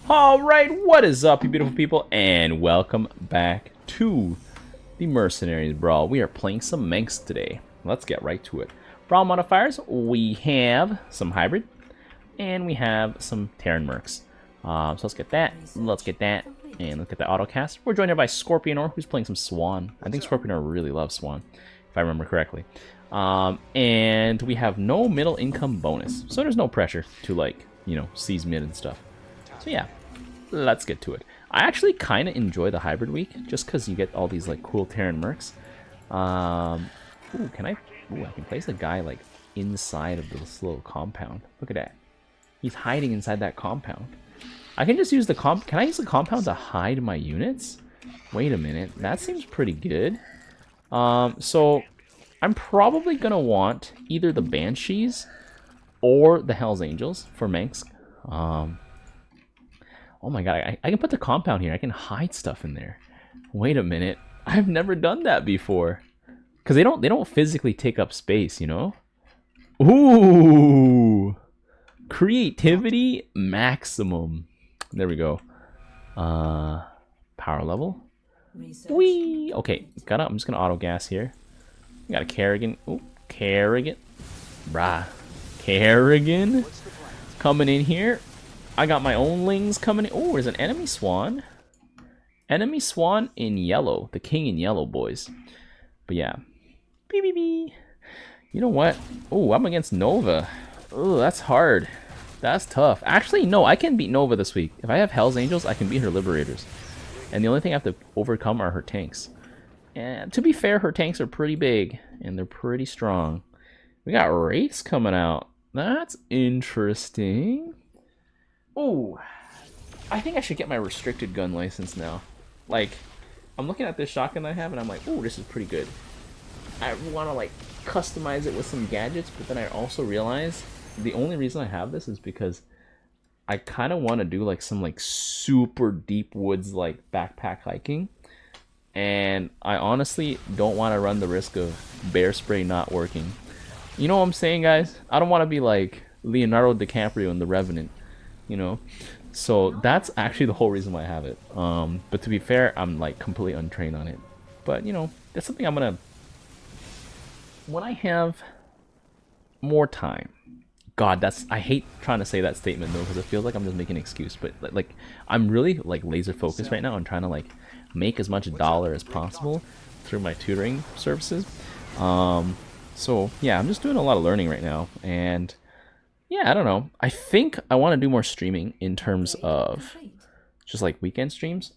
Alright, what is up, you beautiful people, and welcome back to the Mercenaries Brawl. We are playing some MENGSK today. Let's get right to it. Brawl modifiers, we have some hybrid, and we have some TERRAN MERCS. So let's get that, and let's get the autocast. We're joined here by Scorpionor, who's playing some Swan. I think Scorpionor really loves Swan, if I remember correctly. And we have no middle income bonus, so there's no pressure to, like, you know, seize mid and stuff. So yeah, let's get to it. I actually kind of enjoy the hybrid week, just because you get all these like cool TERRAN MERCS. Ooh, can I? Ooh, I can place a guy like inside of this little compound. Look at that. He's hiding inside that compound. I can just use the Can I use the compound to hide my units? Wait a minute, that seems pretty good. So I'm probably gonna want either the Banshees or the Hell's Angels for MENGSK. Oh my god, I can put the compound here. I can hide stuff in there. Wait a minute. I've never done that before. Because they don't physically take up space, you know? Ooh! Creativity maximum. There we go. Power level. Whee! Okay, I'm just gonna auto gas here. We got a Kerrigan. Ooh, Kerrigan. Brah. Kerrigan. Coming in here. I got my own lings coming in. Oh, there's an enemy swan. Enemy swan in yellow. The king in yellow, boys. But yeah. You know what? Oh, I'm against Nova. Oh, that's hard. That's tough. Actually, no, I can beat Nova this week. If I have Hell's Angels, I can beat her Liberators. And the only thing I have to overcome are her tanks. And to be fair, her tanks are pretty big. And they're pretty strong. We got Wraiths coming out. That's interesting. Oh, I think I should get my restricted gun license now. Like, I'm looking at this shotgun I have and I'm like, oh, this is pretty good. I want to like customize it with some gadgets, but then I also realize the only reason I have this is because I kind of want to do like some like super deep woods like backpack hiking. And I honestly don't want to run the risk of bear spray not working. You know what I'm saying, guys? I don't want to be like Leonardo DiCaprio in The Revenant. You know, so that's actually the whole reason why I have it. But to be fair, I'm like completely untrained on it. But you know, that's something I'm gonna, when I have more time. God, I hate trying to say that statement though, because it feels like I'm just making an excuse. But like I'm really like laser focused right now on trying to like make as much dollar as possible through my tutoring services. So yeah, I'm just doing a lot of learning right now, and yeah, I don't know. I think I want to do more streaming in terms of just like weekend streams,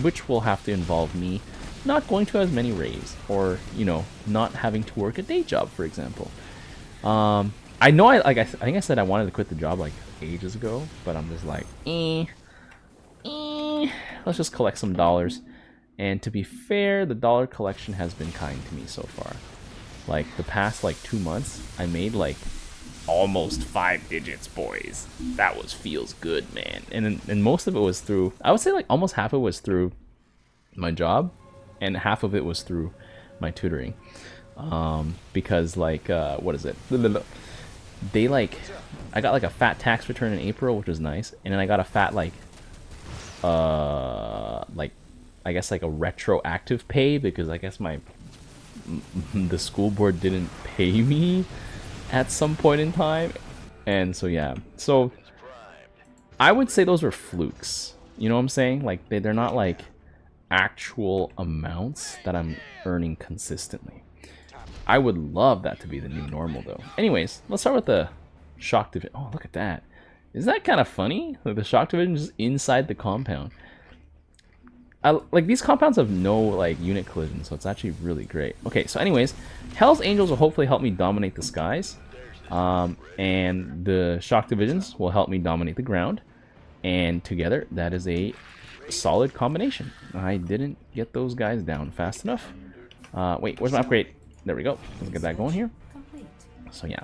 which will have to involve me not going to as many raves, or you know, not having to work a day job, for example. I know I think I said I wanted to quit the job like ages ago, but I'm just like, let's just collect some dollars. And to be fair, the dollar collection has been kind to me so far. Like the past like 2 months, I made like almost 5 digits, boys. That feels good, man. And most of it was through, I would say like almost half of it was through my job, and half of it was through my tutoring. Because like what is it? They like, I got like a fat tax return in April, which was nice, and then I got a fat like I guess like a retroactive pay, because I guess the school board didn't pay me at some point in time. And so yeah, so I would say those were flukes, you know what I'm saying? Like they're not like actual amounts that I'm earning consistently. I would love that to be the new normal though. Anyways, let's start with the shock division. Oh, look at that. Isn't that kind of funny? Like the shock division is inside the compound. Like these compounds have no like unit collision, so it's actually really great. Okay, so anyways, Hell's Angels will hopefully help me dominate the skies, and the shock divisions will help me dominate the ground, and together that is a solid combination. I didn't get those guys down fast enough. Wait, where's my upgrade? There we go. Let's get that going here. So yeah,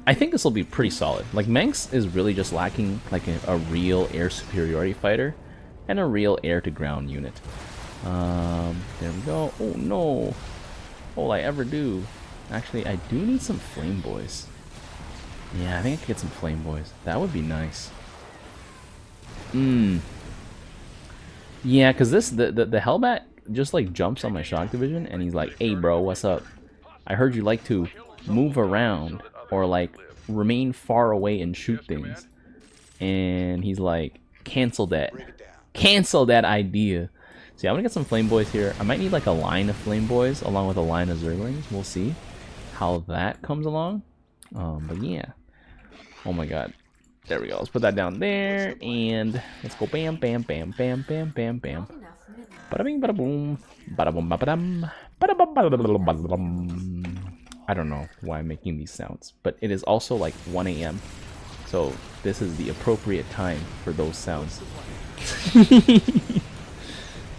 I think this will be pretty solid. Like MENGSK is really just lacking like a real air superiority fighter and a real air-to-ground unit. There we go. Oh no! All I ever do. Actually, I do need some flame boys. Yeah, I think I could get some flame boys. That would be nice. Yeah, because the Hellbat just like jumps on my shock division and he's like, hey bro, what's up? I heard you like to move around or like remain far away and shoot things. And he's like, cancel that. Cancel that idea. So yeah, I'm gonna get some Flame Boys here. I might need like a line of Flame Boys along with a line of Zerglings. We'll see how that comes along. But yeah. Oh my god. There we go. Let's put that down there. And let's go bam, bam, bam, bam, bam, bam, bam. Bada bing, bada boom. Bada boom, bada dum. Bada bum, bada bum, bada bum. I don't know why I'm making these sounds. But it is also like 1 a.m. So this is the appropriate time for those sounds.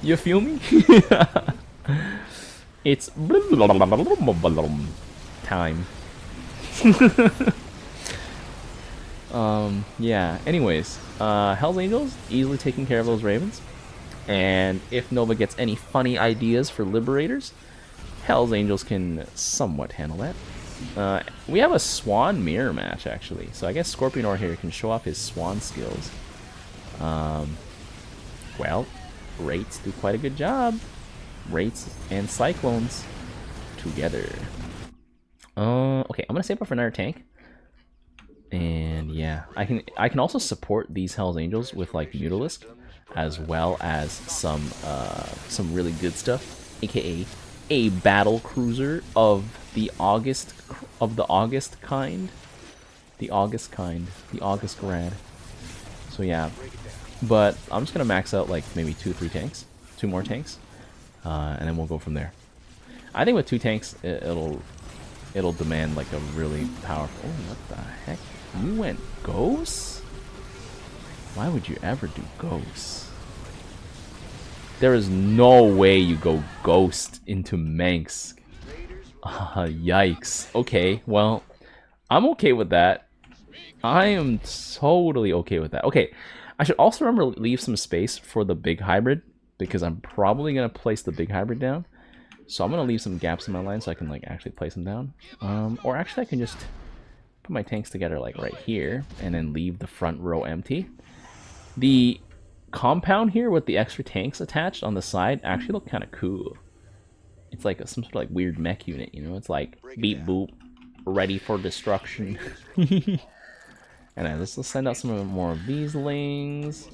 You feel me? It's time. Yeah, anyways, Hell's Angels easily taking care of those Ravens. And if Nova gets any funny ideas for Liberators, Hell's Angels can somewhat handle that. We have a Swan mirror match, actually. So I guess Scorpionor here can show off his Swan skills. Well, Wraiths do quite a good job. Wraiths and Cyclones together. Okay, I'm gonna save up for another tank. And yeah, I can also support these Hell's Angels with like Mutalisk, as well as some really good stuff, aka a battle cruiser of the August kind, the August grad. So yeah, but I'm just gonna max out like maybe 2 more tanks, and then we'll go from there. I think with 2 tanks, it'll demand like a really powerful. Oh, what the heck? You went ghosts? Why would you ever do ghosts? There is no way you go ghost into MENGSK. Yikes. Okay, well, I'm okay with that. I am totally okay with that. Okay, I should also remember to leave some space for the big hybrid, because I'm probably going to place the big hybrid down. So I'm going to leave some gaps in my line so I can like actually place them down. Or actually I can just put my tanks together like right here and then leave the front row empty. The compound here with the extra tanks attached on the side actually look kind of cool. It's like some sort of like weird mech unit, you know? It's like beep boop, ready for destruction. And then let's send out some more of these lings.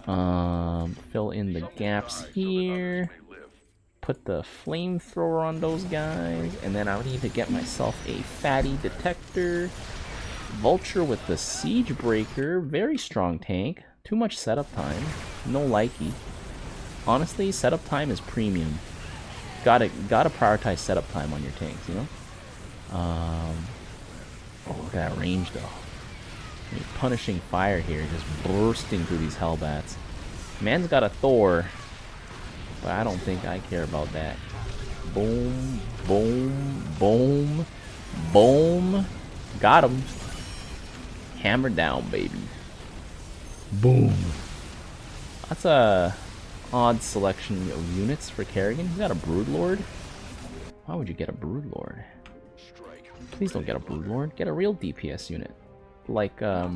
Fill in the gaps here. Put the flamethrower on those guys, and then I'll need to get myself a fatty detector. Vulture with the siege breaker, very strong tank. Too much setup time, no likey. Honestly, setup time is premium. Gotta prioritize setup time on your tanks, you know. Oh, look at that range though. Punishing fire here, just bursting through these Hellbats. Man's got a Thor. But I don't think I care about that. Boom, boom, boom, boom. Got him. Hammer down, baby. Boom. That's a odd selection of units for Kerrigan. He's got a Broodlord. Why would you get a Broodlord? Please don't get a Broodlord. Get a real DPS unit. Like a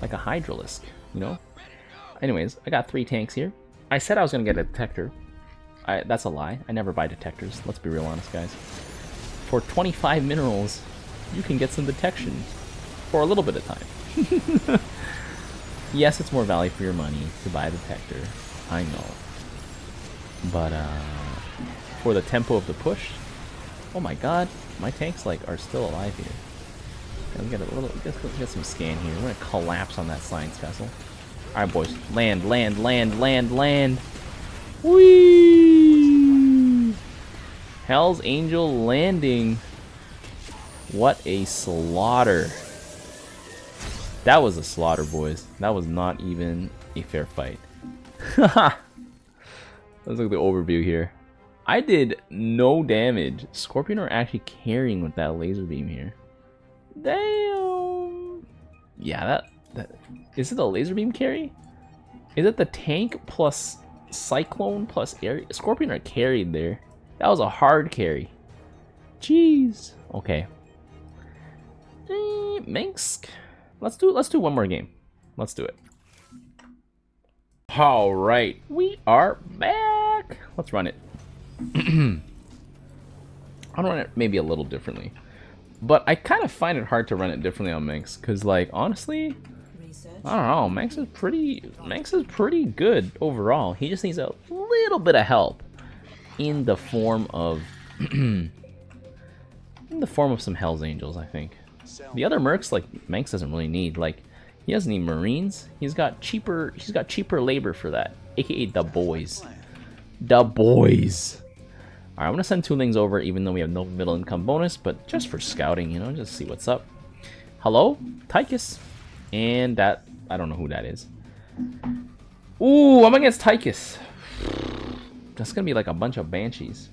Hydralisk, you know? Anyways, I got 3 tanks here. I said I was going to get a detector. That's a lie. I never buy detectors. Let's be real honest, guys. For 25 minerals, you can get some detection for a little bit of time. Yes, it's more value for your money to buy a detector. I know. But for the tempo of the push, oh my god, my tanks like are still alive here. Okay, let's get some scan here. We're going to collapse on that science vessel. Alright, boys. Land, land, land, land, land. Whee! Hell's Angel landing. What a slaughter. That was a slaughter, boys. That was not even a fair fight. Let's look at the overview here. I did no damage. Scorpion are actually carrying with that laser beam here. Damn. Yeah, that is it a laser beam carry? Is it the tank plus Cyclone plus air? Scorpion are carried there. That was a hard carry. Jeez. Okay. MENGSK. Let's do one more game. Let's do it. All right, we are back. Let's run it. I'll run it maybe a little differently, but I kind of find it hard to run it differently on MENGSK because, like, honestly, I don't know. MENGSK is pretty good overall. He just needs a little bit of help in the form of some Hell's Angels, I think. The other mercs, like, MENGSK doesn't really need. Like, he doesn't need Marines. He's got cheaper labor for that, aka the boys. The boys. Alright, I'm gonna send 2 Lings over even though we have no middle income bonus, but just for scouting, you know, just see what's up. Hello? Tychus. And that, I don't know who that is. Ooh, I'm against Tychus. That's gonna be like a bunch of Banshees.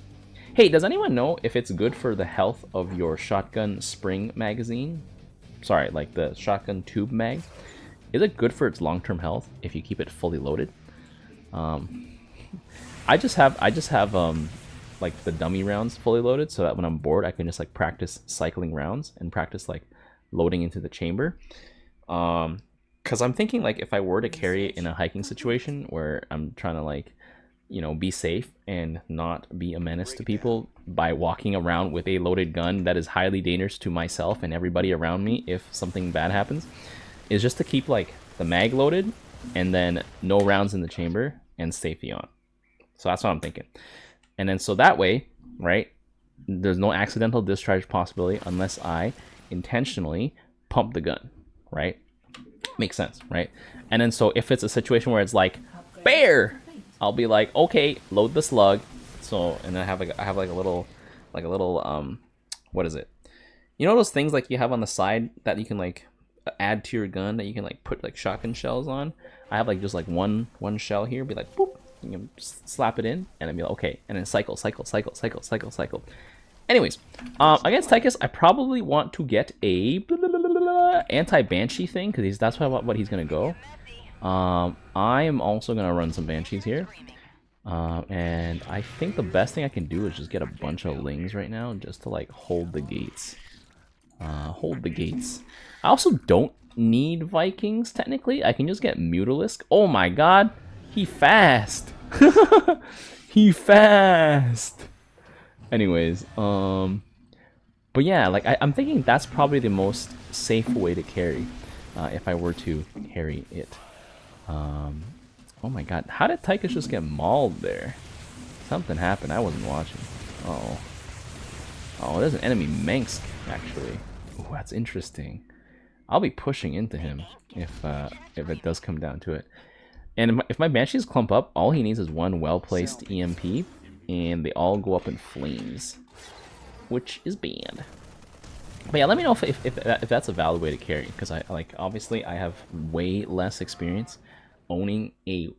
Hey, does anyone know if it's good for the health of your shotgun spring magazine? Sorry, like the shotgun tube mag. Is it good for its long-term health if you keep it fully loaded? I just have like the dummy rounds fully loaded so that when I'm bored I can just like practice cycling rounds and practice like loading into the chamber. Because I'm thinking like if I were to carry it in a hiking situation where I'm trying to like, you know, be safe and not be a menace to people by walking around with a loaded gun that is highly dangerous to myself and everybody around me if something bad happens, is just to keep like the mag loaded and then no rounds in the chamber and safety on. So that's what I'm thinking. And then so that way, right, there's no accidental discharge possibility unless I intentionally pump the gun, right? Makes sense, right? And then so if it's a situation where it's like bear, I'll be like, okay, load the slug. So and then I have like a little what is it? You know those things like you have on the side that you can like add to your gun that you can like put like shotgun shells on? I have like just like one shell here, be like boop, you can just slap it in and then be like, okay, and then cycle. Anyways, against Tychus, I probably want to get a anti-Banshee thing because that's what he's gonna go. I am also gonna run some Banshees here, and I think the best thing I can do is just get a bunch of Lings right now just to like hold the gates. I also don't need Vikings technically. I can just get Mutalisk. Oh my god, he fast. He fast. Anyways, but yeah, like I'm thinking that's probably the most safe way to carry, if I were to carry it. Oh my god, how did Tychus just get mauled there? Something happened, I wasn't watching. Oh, there's an enemy MENGSK, actually. Ooh, that's interesting. I'll be pushing into him if it does come down to it. And if my Banshees clump up, all he needs is one well-placed EMP, and they all go up in flames, which is bad. But yeah, let me know if that's a valid way to carry, because I like obviously I have way less experience owning a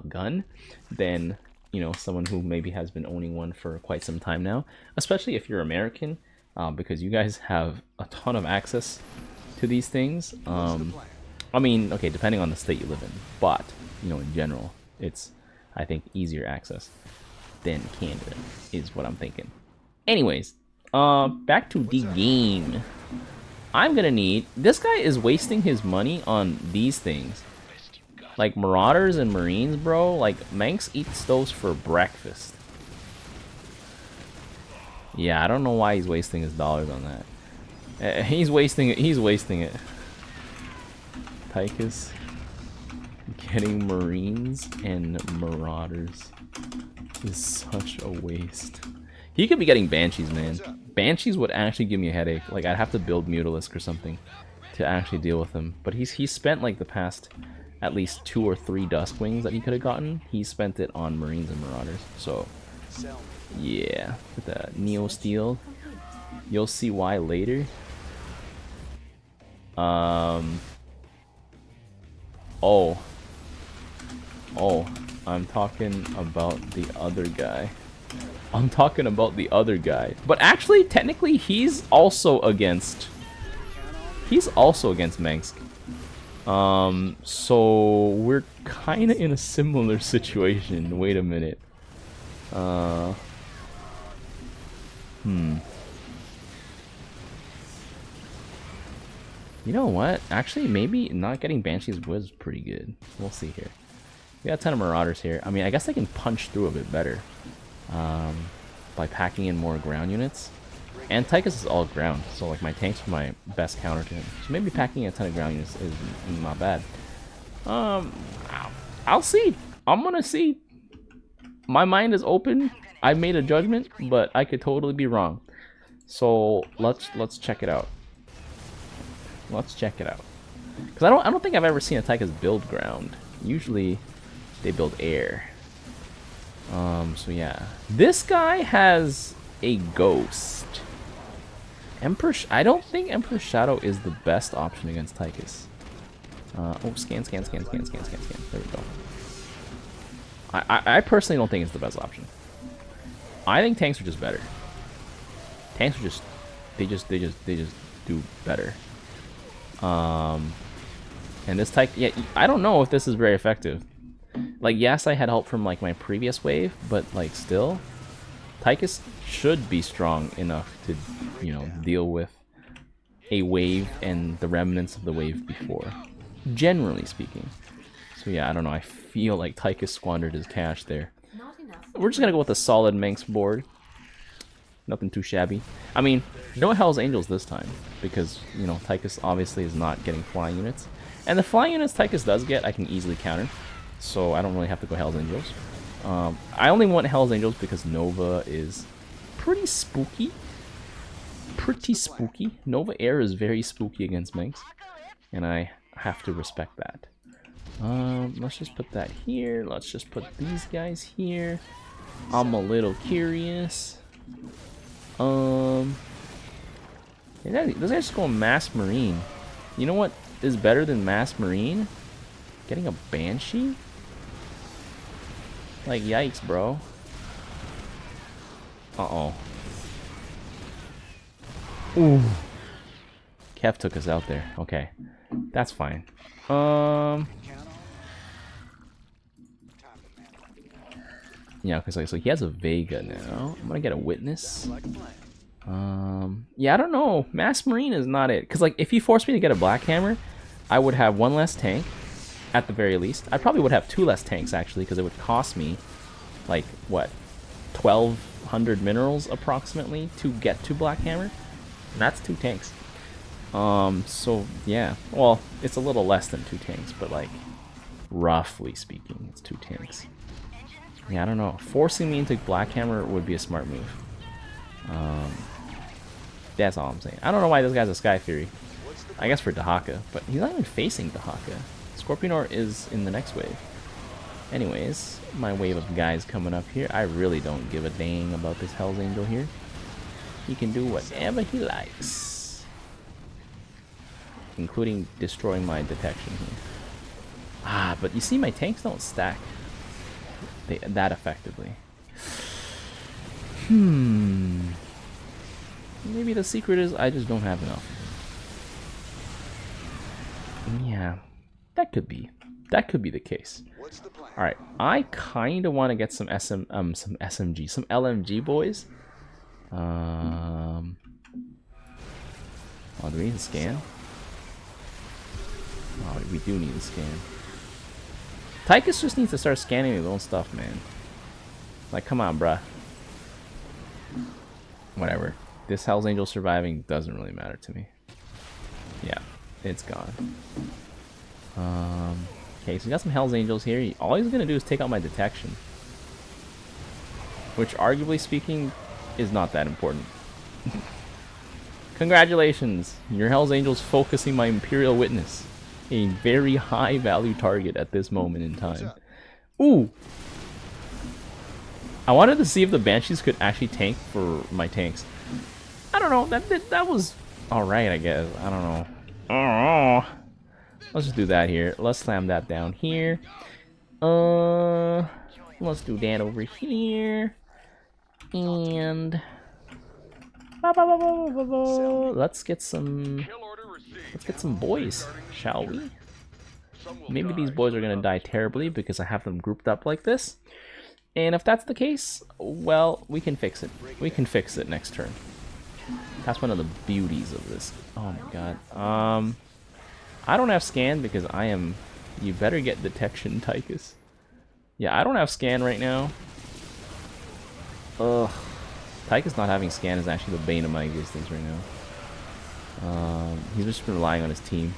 gun than, you know, someone who maybe has been owning one for quite some time now, especially if you're American, because you guys have a ton of access to these things. I mean, okay, depending on the state you live in, but you know, in general, it's, I think, easier access than Canada is what I'm thinking. Anyways, back to the game. I'm gonna need, this guy is wasting his money on these things. Like Marauders and Marines, bro. Like MENGSK eats those for breakfast. Yeah, I don't know why he's wasting his dollars on that. He's wasting it. He's wasting it. Tychus getting Marines and Marauders is such a waste. He could be getting Banshees, man. Banshees would actually give me a headache. Like I'd have to build Mutalisk or something to actually deal with him. But he's spent like the past at least 2 or 3 Duskwings that he could have gotten. He spent it on Marines and Marauders. So yeah, with the Neo Steel, you'll see why later. Oh, I'm talking about the other guy. But actually, technically, he's also against MENGSK. So we're kind of in a similar situation. Wait a minute. You know what? Actually, maybe not getting Banshees was pretty good. We'll see here. We got a ton of Marauders here. I mean, I guess I can punch through a bit better by packing in more ground units. And Tychus is all ground, so like my tanks are my best counter to him. So maybe packing a ton of ground units is not bad. I'll see. I'm gonna see. My mind is open. I made a judgment, but I could totally be wrong. So let's check it out. Let's check it out. Because I don't think I've ever seen a Tychus build ground. Usually they build air. So yeah. This guy has a ghost. I don't think Emperor's Shadow is the best option against Tychus. Oh, scan. There we go. I personally don't think it's the best option. I think tanks are just better. Tanks are just they just do better. And this Tychus, yeah, I don't know if this is very effective. Like, yes, I had help from like my previous wave, but like still, Tychus should be strong enough to, you know, deal with a wave and the remnants of the wave before, generally speaking. So yeah, I don't know. I feel like Tychus squandered his cash there. We're just gonna go with a solid MENGSK board. Nothing too shabby. I mean, no Hell's Angels this time because, you know, Tychus obviously is not getting flying units, and the flying units Tychus does get, I can easily counter. So I don't really have to go Hell's Angels. I only want Hell's Angels because Nova is pretty spooky. Nova Air is very spooky against MENGSK, and I have to respect that. Let's just put that here. Let's just put these guys here. I'm a little curious. This guy's just going Mass Marine. You know what is better than Mass Marine? Getting a Banshee? Like, yikes, bro. Uh-oh. Ooh. Kev took us out there. Okay. That's fine. Yeah, because like, so he has a Vega now. I'm gonna get a Witness. Yeah, I don't know. Mass Marine is not it. Because like, if he forced me to get a Black Hammer, I would have one less tank. At the very least. I probably would have 2 less tanks, actually, because it would cost me, like, what, 1,200 minerals, approximately, to get to Black Hammer? And that's 2 tanks. So, yeah. Well, it's a little less than 2 tanks, but, like, roughly speaking, it's 2 tanks. Yeah, I don't know. Forcing me into Black Hammer would be a smart move. That's all I'm saying. I don't know why this guy's a Sky Fury. I guess for Dahaka, but he's not even facing Dahaka. Scorpionor is in the next wave. Anyways, my wave of guys coming up here. I really don't give a dang about this Hell's Angel here. He can do whatever he likes, including destroying my detection here. Ah, but you see, my tanks don't stack that effectively. Maybe the secret is I just don't have enough. Yeah. That could be the case. All right, I kind of want to get some LMG boys. Oh, do we need to scan? Oh, we do need to scan. Tychus just needs to start scanning his own stuff, man. Like, come on, bruh. Whatever. This Hell's Angel surviving doesn't really matter to me. Yeah, it's gone. Okay, so we got some Hell's Angels here. All he's gonna do is take out my detection, which, arguably speaking, is not that important. Congratulations, your Hell's Angels focusing my Imperial Witness, a very high value target at this moment in time. Ooh! I wanted to see if the Banshees could actually tank for my tanks. I don't know, that was alright, I guess. I don't know. Oh. Let's just do that here. Let's slam that down here. Let's do that over here. And let's get some boys, shall we? Maybe these boys are gonna die terribly because I have them grouped up like this. And if that's the case, well, we can fix it. We can fix it next turn. That's one of the beauties of this. Oh my god. I don't have scan because I am... You better get detection, Tychus. Yeah, I don't have scan right now. Ugh. Tychus not having scan is actually the bane of my existence right now. He's just been relying on his team.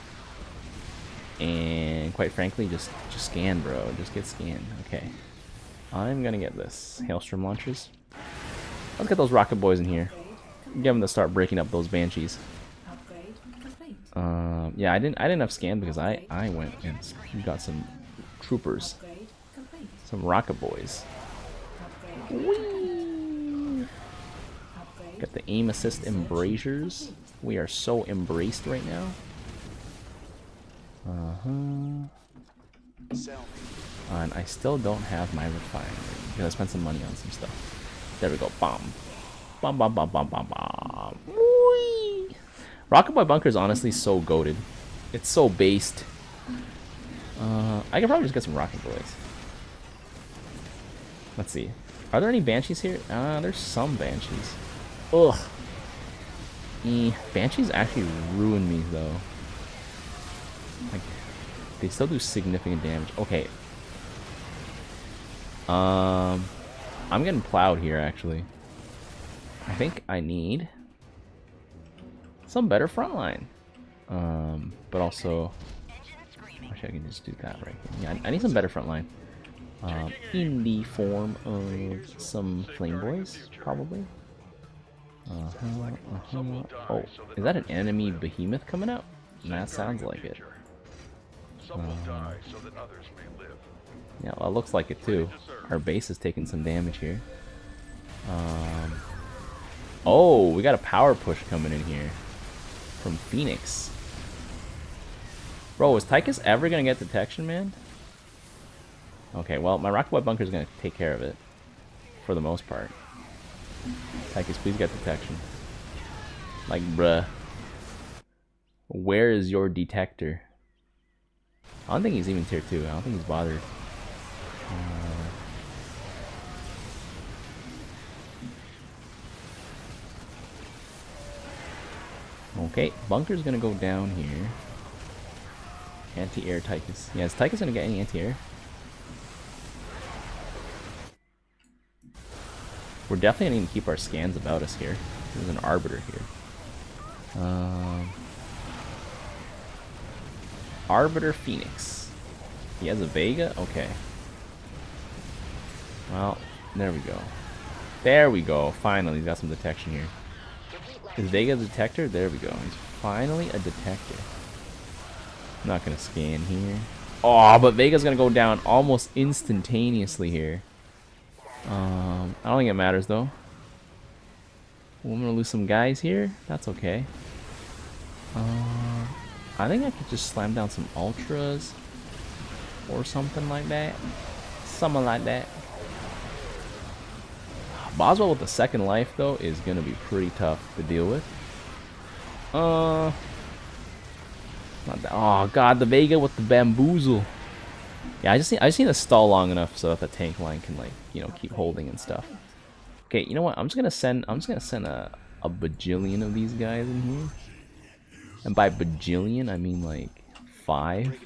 And quite frankly, just scan, bro. Just get scanned. Okay. I'm gonna get this. Hailstorm launchers. Let's get those rocket boys in here. Get them to start breaking up those banshees. Yeah, I didn't have scan because I went and got some troopers. Some rocket boys. Whee! Got the aim assist embrasures. We are so embraced right now. And I still don't have my refinery because I spent some money on some stuff. There we go. Bomb. Bomb, bomb, bomb, bomb, bomb, bomb. Whee! Rocket Boy Bunker is honestly so goated. It's so based. I can probably just get some Rocket Boys. Let's see. Are there any Banshees here? There's some Banshees. Ugh. Banshees actually ruin me though. Like, they still do significant damage. Okay. I'm getting plowed here actually. I think I need some better frontline. But also, actually I can just do that right here. Yeah, I need some better frontline. In the form of some flame boys, probably. Oh, is that an enemy behemoth coming out? That sounds like it. Yeah, well, it looks like it too. Our base is taking some damage here. Oh, we got a power push coming in here from Phoenix. Bro, is Tychus ever gonna get detection, man? Okay, well, my Rocket Boy Bunker is gonna take care of it for the most part. Tychus, please get detection. Like, bruh. Where is your detector? I don't think he's even tier 2. I don't think he's bothered. Okay, Bunker's gonna go down here. Anti-air Tychus. Yeah, is Tychus gonna get any anti-air? We're definitely gonna need to keep our scans about us here. There's an Arbiter here. Arbiter Phoenix. He has a Vega? Okay. Well, there we go. There we go. Finally, he's got some detection here. Is Vega a detector? There we go. He's finally a detector. I'm not gonna scan here. Oh, but Vega's gonna go down almost instantaneously here. I don't think it matters though. I'm gonna lose some guys here. That's okay. I think I could just slam down some ultras or something like that. Something like that. Boswell with the second life though is gonna be pretty tough to deal with. Not that. Oh god, the Vega with the bamboozle. Yeah, I just need to stall long enough so that the tank line can, like, you know, keep holding and stuff. Okay, you know what? I'm just gonna send a bajillion of these guys in here. And by bajillion I mean like 5.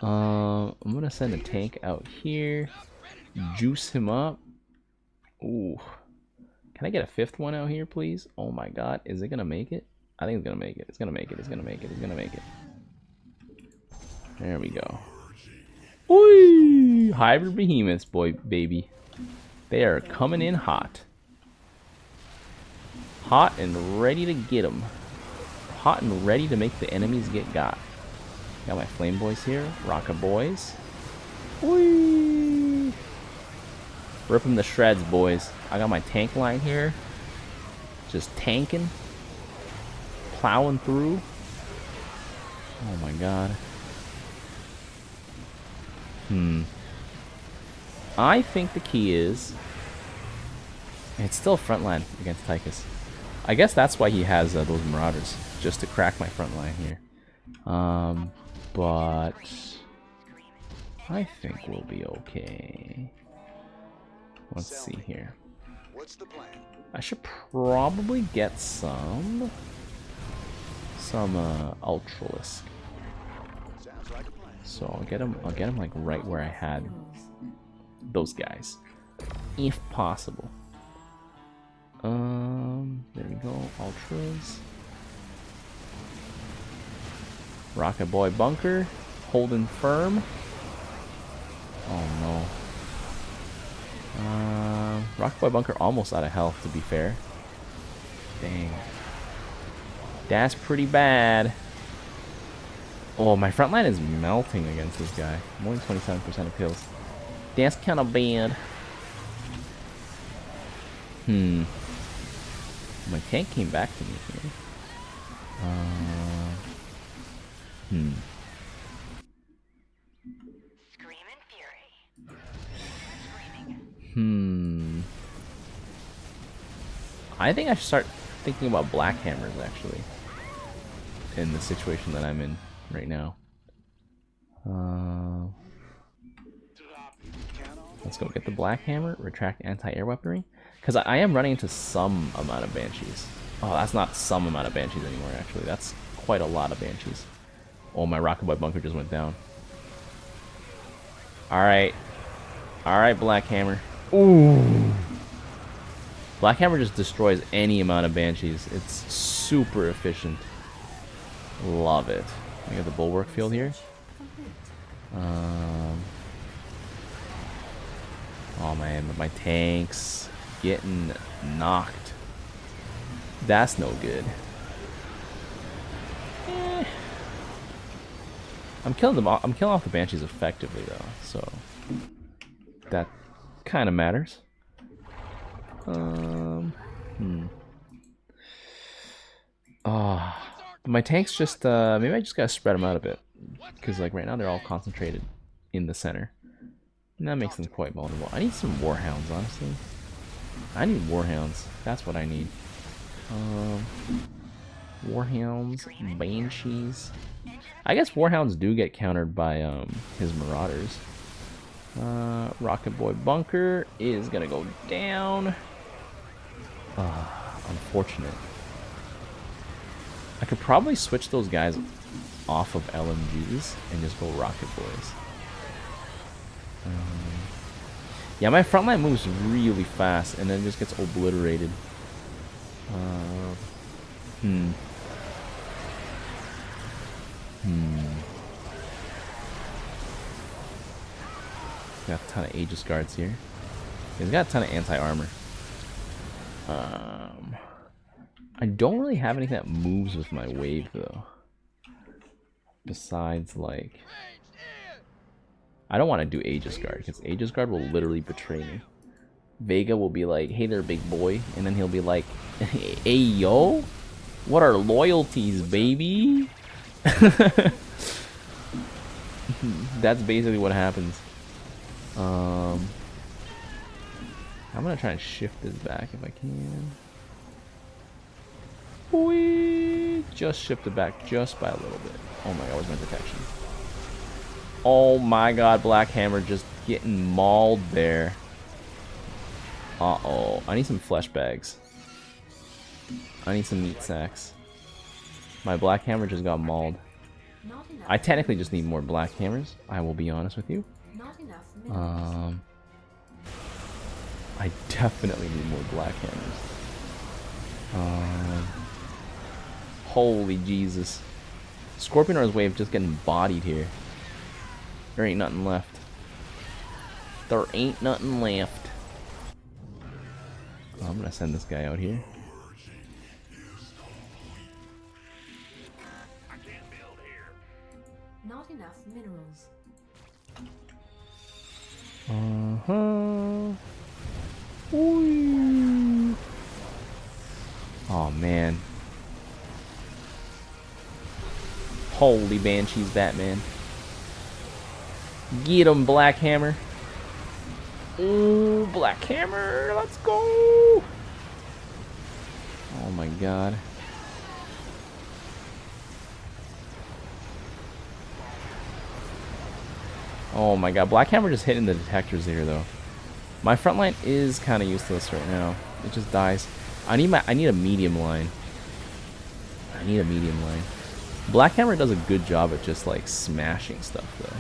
I'm gonna send a tank out here. Juice him up. Ooh. Can I get a 5th one out here, please? Oh my god, is it gonna make it? I think it's gonna make it. It's gonna make it. It's gonna make it. It's gonna make it. There we go. Whee! Hybrid behemoths, boy, baby. They are coming in hot. Hot and ready to get them. Hot and ready to make the enemies get got. Got my flame boys here. Rocket boys. Whee! Rip them to shreds, boys. I got my tank line here. Just tanking. Plowing through. Oh my god. I think the key is... It's still frontline against Tychus. I guess that's why he has those Marauders. Just to crack my front line here. But... I think we'll be okay. Let's see here. I should probably get some Ultralisk. So I'll get him like right where I had those guys, if possible. There we go. Ultras. Rocket Boy Bunker, holding firm. Oh no. Rocket Boy Bunker almost out of health, to be fair. Dang. That's pretty bad. Oh, my front line is melting against this guy. More than 27% of kills. That's kind of bad. My tank came back to me here. I think I should start thinking about black hammers, actually, in the situation that I'm in right now. Let's go get the black hammer, retract anti-air weaponry, because I am running into some amount of banshees. Oh, that's not some amount of banshees anymore, actually. That's quite a lot of banshees. Oh, my Rocket Boy Bunker just went down. Alright. Alright, black hammer. Ooh. Black hammer just destroys any amount of banshees. It's super efficient. Love it. We have the bulwark field here. Oh man, my tank's getting knocked. That's no good. I'm killing them all. I'm killing off the banshees effectively though, so that kind of matters. Oh, my tanks just maybe I just gotta spread them out a bit, because like right now they're all concentrated in the center, and that makes them quite vulnerable. I need some warhounds, honestly. I need warhounds. That's what I need. Warhounds, banshees. I guess warhounds do get countered by his marauders. Rocket Boy Bunker is gonna go down. Unfortunate. I could probably switch those guys off of LMGs and just go Rocket Boys. Yeah, my frontline moves really fast and then just gets obliterated. Got a ton of Aegis guards here. He's got a ton of anti-armor. I don't really have anything that moves with my wave though. Besides, like, I don't want to do Aegis guard because Aegis guard will literally betray me. Vega will be like, "Hey there, big boy," and then he'll be like, "Hey yo, what are loyalties, baby?" That's basically what happens. I'm gonna try and shift this back if I can. Boy, just shift it back just by a little bit. Oh my god, where's my protection? Oh my god, Black Hammer just getting mauled there. Uh-oh. I need some flesh bags. I need some meat sacks. My Black Hammer just got mauled. I technically just need more Black Hammers, I will be honest with you. I definitely need more Black Hammers. Holy Jesus. Scorpionor's wave just getting bodied here. There ain't nothing left. There ain't nothing left. Oh, I'm gonna send this guy out here. Not enough minerals. Ooh. Oh man. Holy Banshees, Batman. Get him, Black Hammer. Ooh, Black Hammer, let's go. Oh my god. Oh my god, Black Hammer just hitting the detectors here though. My front line is kind of useless right now. It just dies. I need a medium line. I need a medium line. Black Hammer does a good job at just like smashing stuff though.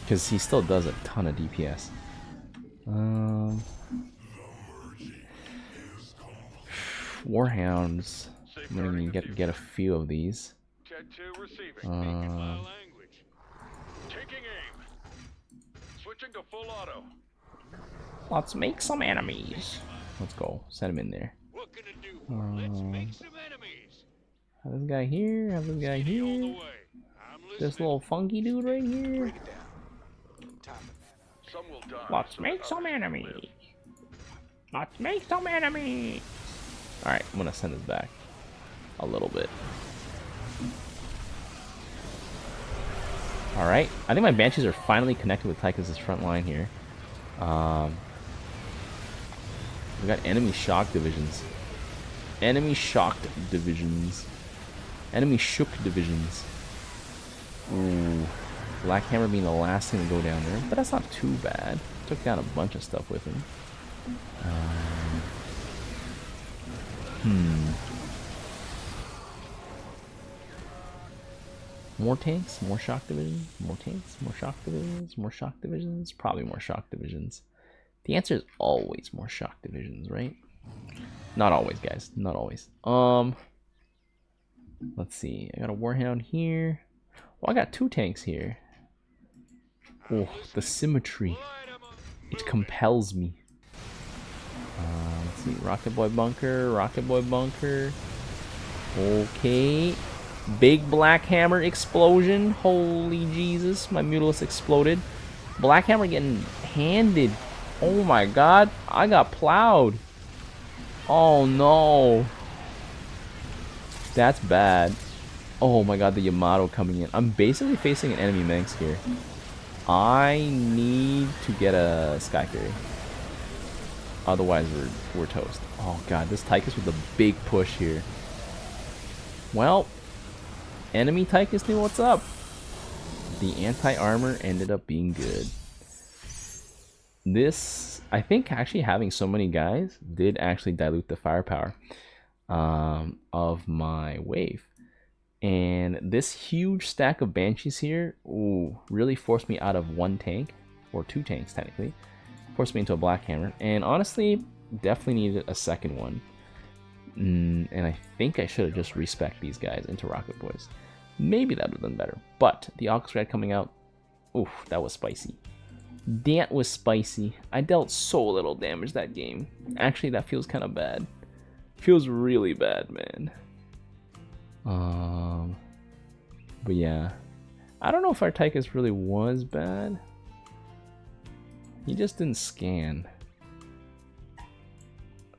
Because he still does a ton of DPS. Warhounds. I'm gonna get a few of these. Let's make some enemies. Let's go. Send him in there. Have this guy here. Have this guy here. This little funky dude right here. Let's make some enemies. Let's make some enemies. Alright, I'm gonna send this back a little bit. Alright, I think my Banshees are finally connected with Tychus' front line here. We got enemy shock divisions. Enemy shocked divisions. Enemy shook divisions. Ooh. Black Hammer being the last thing to go down there. But that's not too bad. Took down a bunch of stuff with him. More tanks? More shock divisions? More tanks? More shock divisions? More shock divisions? Probably more shock divisions. The answer is always more shock divisions, right? Not always, guys. Not always. Let's see. I got a Warhound here. Well, I got 2 tanks here. Oh, the symmetry. It compels me. Let's see. Rocket Boy Bunker. Rocket Boy Bunker. Okay. Big Black Hammer explosion. Holy Jesus. My Mutalisk exploded. Black Hammer getting handed. Oh my god. I got plowed. Oh no. That's bad. Oh my god, the Yamato coming in. I'm basically facing an enemy MENGSK here. I need to get a Sky Fury. Otherwise, we're toast. Oh god, this Tychus with a big push here. Well, enemy Tychus knew what's up. The anti-armor ended up being good. This, I think actually having so many guys did actually dilute the firepower of my wave. And this huge stack of Banshees here, ooh, really forced me out of 1 tank, or 2 tanks technically. Forced me into a Black Hammer, and honestly, definitely needed a second one. And I think I should have just respec'd these guys into Rocket Boys. Maybe that would have been better. But the Ox Red coming out, oof, that was spicy. That was spicy. I dealt so little damage that game. Actually, that feels kind of bad. Feels really bad, man. But yeah, I don't know if our Tychus really was bad. He just didn't scan.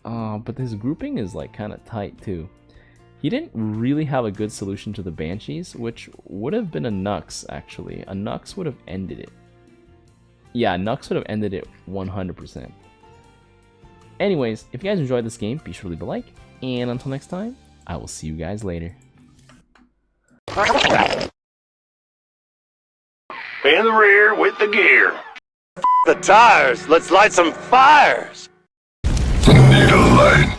But his grouping is like kind of tight too. He didn't really have a good solution to the Banshees, which would have been a Nux actually. A Nux would have ended it. Yeah, Nux would have ended it 100%. Anyways, if you guys enjoyed this game, be sure to leave a like. And until next time, I will see you guys later. In the rear with the gear. The tires, let's light some fires. Need a light.